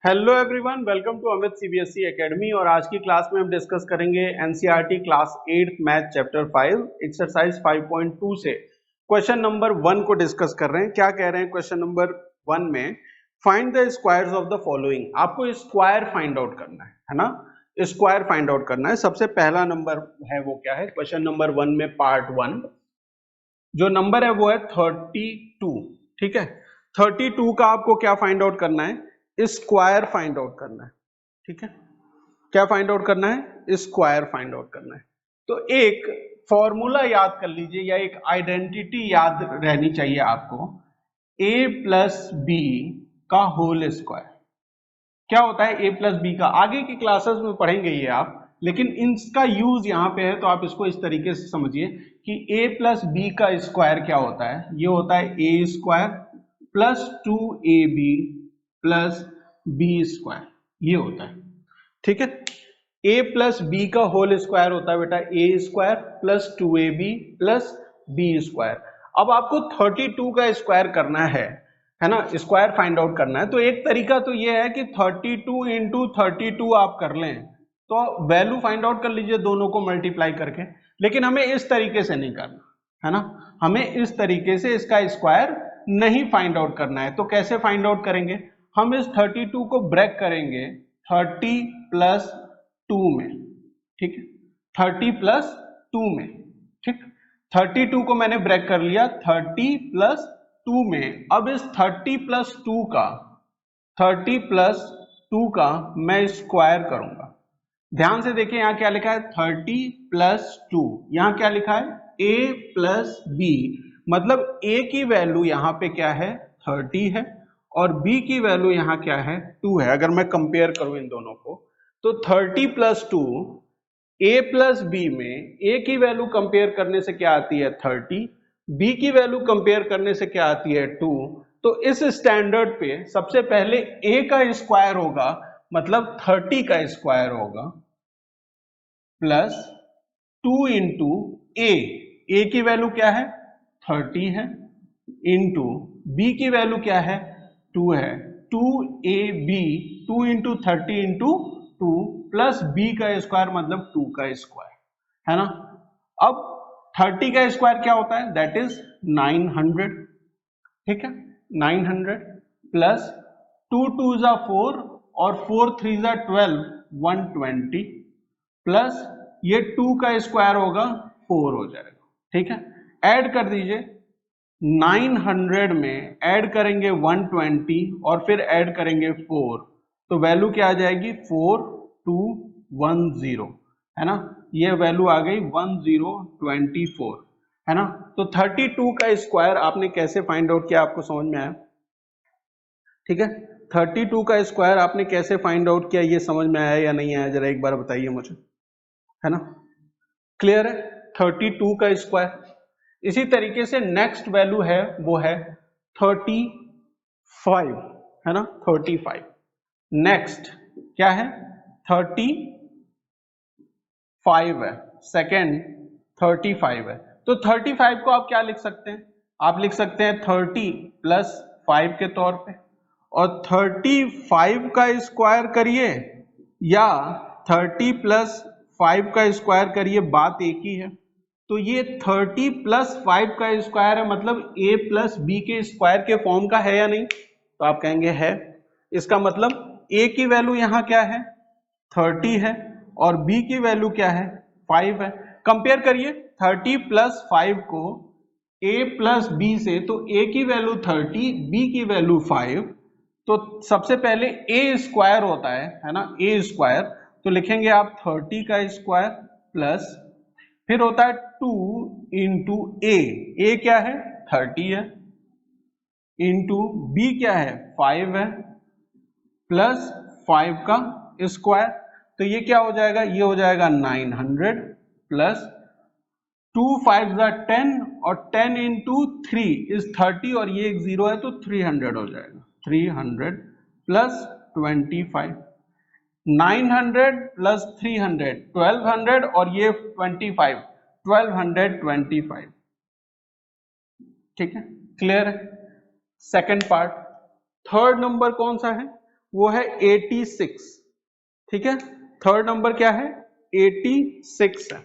Hello everyone, welcome to Amit CBSE academy. और आज की क्लास में हम डिस्कस करेंगे NCERT class 8 math chapter 5 exercise 5.2 से क्वेश्चन नंबर 1 को डिस्कस कर रहे हैं। क्या कह रहे हैं क्वेश्चन नंबर 1 में? Find the squares of the following. आपको स्क्वायर फाइंड आउट करना है ना। स्क्वायर फाइंड आउट करना है। सबसे पहला नंबर है वो क्या है? क्वेश्चन नंबर 1 में पार्ट 1 जो नंबर है वो है 32। ठीक है, 32 का आपको क्या फाइंड आउट करना है? स्क्वायर फाइंड आउट करना है। ठीक है, क्या फाइंड आउट करना है? स्क्वायर फाइंड आउट करना है। तो एक फॉर्मूला याद कर लीजिए या एक आइडेंटिटी याद रहनी चाहिए आपको, a प्लस बी का होल स्क्वायर। क्या होता है a प्लस बी का? आगे की क्लासेस में पढ़ेंगे ये आप, लेकिन इसका यूज यहाँ पे है तो आप इसको इस तरीके से समझिए कि a प्लस बी का स्क्वायर क्या होता है? ये होता है a square plus 2ab plus B square, ये होता है। ठीक है, a प्लस बी का होल स्क्वायर होता है बेटा a square plus 2ab plus B square. अब आपको 32 का स्क्वायर करना है ना, स्क्वायर फाइंड आउट करना है। तो एक तरीका तो ये है कि 32 इंटू 32 आप कर लें तो वैल्यू फाइंड आउट कर लीजिए दोनों को मल्टीप्लाई करके, लेकिन हमें इस तरीके से नहीं करना है ना। हमें इस तरीके से इसका स्क्वायर नहीं फाइंड आउट करना है। तो कैसे फाइंड आउट करेंगे? हम इस 32 को ब्रेक करेंगे 30 प्लस 2 में। ठीक है, 30 प्लस 2 में। ठीक, 32 को मैंने ब्रेक कर लिया 30 प्लस 2 में। अब इस 30 प्लस 2 का 30 प्लस 2 का मैं स्क्वायर करूंगा। ध्यान से देखिए यहां क्या लिखा है? 30 प्लस 2। यहां क्या लिखा है? a plus B. मतलब a की वैल्यू यहां पे क्या है? 30 है और b की वैल्यू यहां क्या है? 2 है। अगर मैं कंपेयर करूं इन दोनों को तो 30 प्लस 2 a प्लस बी में a की वैल्यू कंपेयर करने से क्या आती है? 30। b की वैल्यू कंपेयर करने से क्या आती है? 2। तो इस स्टैंडर्ड पे सबसे पहले a का स्क्वायर होगा, मतलब 30 का स्क्वायर होगा प्लस 2 इंटू ए की वैल्यू क्या है? 30 है, इंटू बी की वैल्यू क्या है? 2 है। 2ab 2 into 30 into 2 plus B का स्क्वायर मतलब 2 का स्क्वायर, है ना। अब 30 का स्क्वायर क्या होता है? That is 900। ठीक है, 900 प्लस 2 2 जा 4 और 4 3 जा 12 120 प्लस ये 2 का स्क्वायर होगा 4 हो जाएगा। ठीक है, ऐड कर दीजिए 900 में ऐड करेंगे 120 और फिर ऐड करेंगे 4, तो वैल्यू क्या आ जाएगी? 4210, है ना। ये वैल्यू आ गई 1024, है ना। तो 32 का स्क्वायर आपने कैसे फाइंड आउट किया? आपको समझ में आया? ठीक है, 32 का स्क्वायर आपने कैसे फाइंड आउट किया ये समझ में आया या नहीं आया? जरा एक बार बताइए मुझे, है ना। क्लियर है? 32 का स्क्वायर। इसी तरीके से नेक्स्ट वैल्यू है वो है 35, है ना। 35 नेक्स्ट क्या है? 35 है, सेकेंड 35 है। तो 35 को आप क्या लिख सकते हैं? आप लिख सकते हैं 30 प्लस 5 के तौर पे, और 35 का स्क्वायर करिए या 30 प्लस 5 का स्क्वायर करिए, बात एक ही है। तो ये 30 प्लस 5 का स्क्वायर है, मतलब a प्लस बी के स्क्वायर के फॉर्म का है या नहीं? तो आप कहेंगे है। इसका मतलब a की वैल्यू यहां क्या है? 30 है और b की वैल्यू क्या है? 5 है। कंपेयर करिए 30 प्लस 5 को a प्लस बी से, तो a की वैल्यू 30, b की वैल्यू 5। तो सबसे पहले a स्क्वायर होता है ना, a स्क्वायर। तो लिखेंगे आप 30 का स्क्वायर प्लस फिर होता है 2 इंटू ए क्या है? 30 है, इंटू बी क्या है? 5 है, प्लस 5 का स्क्वायर। तो ये क्या हो जाएगा? ये हो जाएगा 900 प्लस 2 5 10 और 10 इंटू 3 इज 30 और ये एक जीरो है तो 300 हो जाएगा। 300 प्लस 25, 900 प्लस 300 1200 और ये 25 1225। ठीक है, क्लियर है? Second part. थर्ड नंबर कौन सा है? वो है 86। ठीक है, थर्ड नंबर क्या है? 86 है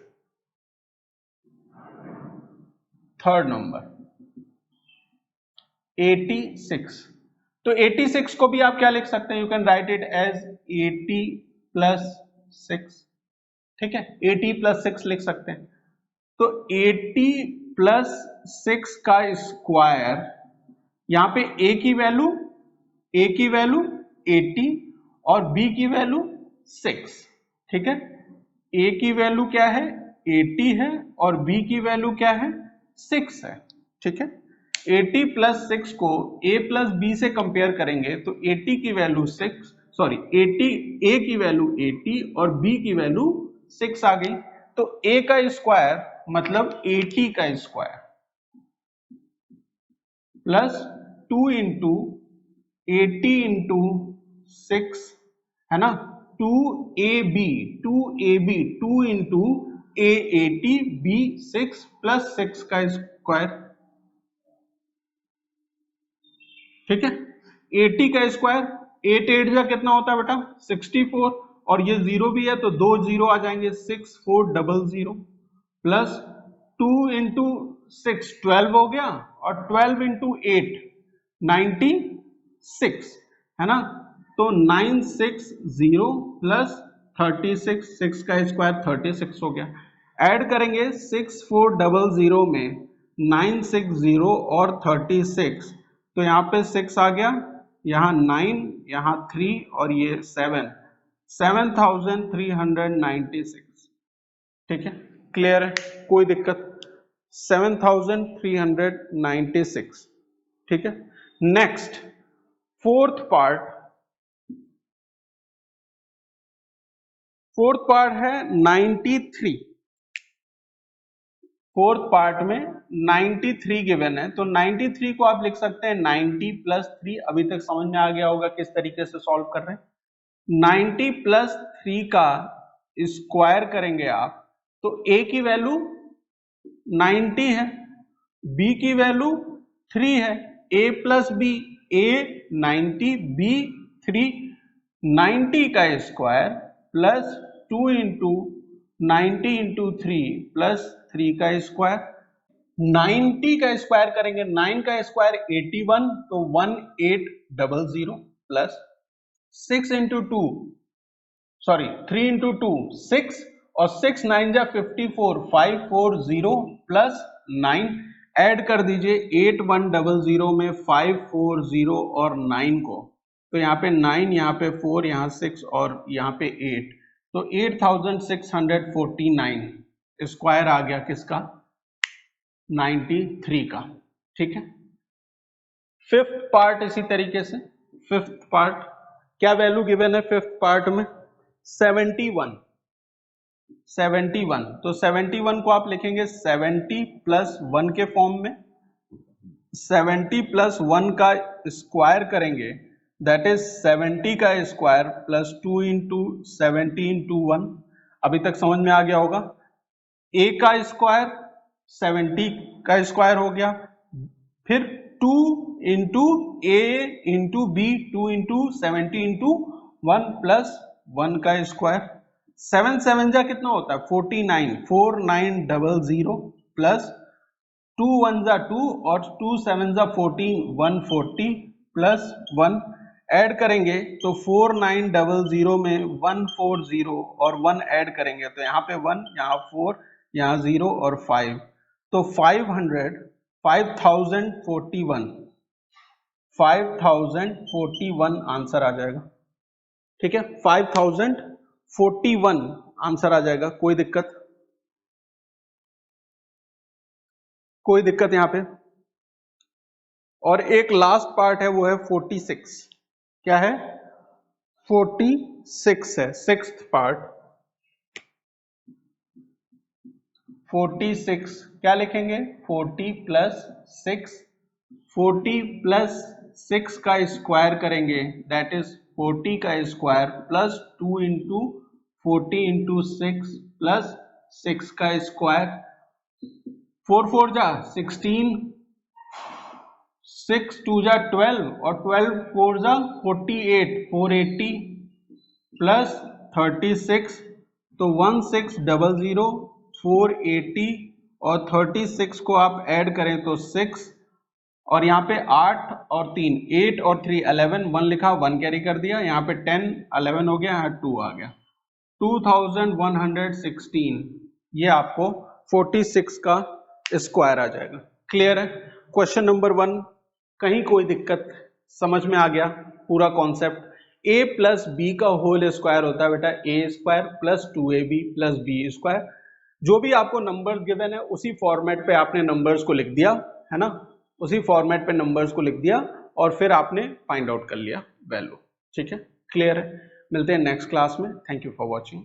थर्ड नंबर, 86। तो 86 को भी आप क्या लिख सकते हैं? You can write it as 80 plus 6। ठीक है, 80 प्लस 6 लिख सकते हैं। तो 80 प्लस 6 का स्क्वायर, यहां पे a की वैल्यू 80 और b की वैल्यू 6। ठीक है, a की वैल्यू क्या है? 80 है और b की वैल्यू क्या है? 6 है। ठीक है, 80 प्लस 6 को a प्लस b से कंपेयर करेंगे तो 80 की वैल्यू 80 a की वैल्यू 80 और b की वैल्यू 6 आ गई। तो a का स्क्वायर मतलब 80 का स्क्वायर प्लस 2 इंटू 80 इंटू 6 है ना, 2ab 2 into a 80 b 6 plus 6 का स्क्वायर। ठीक है, 80 का स्क्वायर 8 8 का कितना होता है बेटा? 64 और ये जीरो भी है तो दो जीरो आ जाएंगे, 6400 प्लस 2 इंटू 6 12 हो गया और 12 इंटू 8 96 है ना। तो 960 प्लस 36, 6 का स्क्वायर 36 हो गया। ऐड करेंगे 6400 में 960 और 36, तो यहाँ पे 6 आ गया, यहाँ 9, यहाँ 3 और ये 7, 7396। ठीक है, क्लियर है, कोई दिक्कत? 7396। ठीक है, नेक्स्ट फोर्थ पार्ट है 93। फोर्थ पार्ट में 93 गिवन है, तो 93 को आप लिख सकते हैं 90 प्लस 3। अभी तक समझ में आ गया होगा किस तरीके से सॉल्व कर रहे हैं। 90 प्लस 3 का स्क्वायर करेंगे आप तो a की वैल्यू 90 है, b की वैल्यू 3 है, a plus b, a 90 b 3, 90 का square plus 2 into 90 into 3 plus 3 का स्क्वायर। 90 का स्क्वायर करेंगे, 9 का स्क्वायर 81 तो 1800 प्लस 6 इंटू 2 सॉरी 3 इंटू 2 6 और 6 9 जा 54 540 प्लस 9 ऐड कर दीजिए 8100 में 540 और 9 को, तो यहाँ पे 9 यहाँ पे 4 यहाँ 6 और यहाँ पे 8, तो 8649 स्क्वायर आ गया किसका? 93 का। ठीक है, फिफ्थ पार्ट इसी तरीके से, फिफ्थ पार्ट क्या वैल्यू गिवन है फिफ्थ पार्ट में? 71। तो 71 को आप लिखेंगे 70 प्लस 1 के फॉर्म में। 70 प्लस 1 का स्क्वायर करेंगे दैट इज 70 का स्क्वायर प्लस 2 इंटू 70 इंटू 1। अभी तक समझ में आ गया होगा। a का स्क्वायर 70 का स्क्वायर हो गया, फिर 2 into a into b 2 into 70 into 1 plus 1 का स्क्वायर। 7 7 जा कितना होता है? 49 4900 प्लस 2 1 जा 2 और 2 7 जा 14 140 प्लस 1 ऐड करेंगे तो 4900 में 140 और 1 ऐड करेंगे तो यहाँ पे 1 यहाँ 4 यहाँ 0 और 5, तो 5041 आंसर आ जाएगा। ठीक है, 5041 आंसर आ जाएगा। कोई दिक्कत? कोई दिक्कत यहाँ पे? और एक लास्ट पार्ट है वो है 46। क्या है? 46 है सिक्स्थ पार्ट। 46 क्या लिखेंगे? 40 प्लस 6, 40 प्लस 6 का स्क्वायर करेंगे दैट इज 40 का square plus 2 into 40 into 6 plus 6 का स्क्वायर। 4 4 जा 16, 6 2 जा 12 और 12 4 जा 48, 480 प्लस 36, तो 1600, 480 और 36 को आप ऐड करें तो 6, और यहाँ पे 8 और 3, 8 और 3 11, 1 लिखा, 1 कैरी कर दिया, यहाँ पे 10 11 हो गया, यहाँ 2 आ गया, 2116, ये आपको 46 का स्क्वायर आ जाएगा। क्लियर है? क्वेश्चन नंबर 1, कहीं कोई दिक्कत? समझ में आ गया पूरा कॉन्सेप्ट? a प्लस बी का होल स्क्वायर होता है बेटा a square plus 2ab plus B square. जो भी आपको नंबर गिवन है उसी फॉर्मेट पे आपने नंबर्स को लिख दिया है ना, उसी फॉर्मेट पे नंबर्स को लिख दिया और फिर आपने फाइंड आउट कर लिया वैल्यू। ठीक है, क्लियर है? मिलते हैं नेक्स्ट क्लास में। Thank you for watching.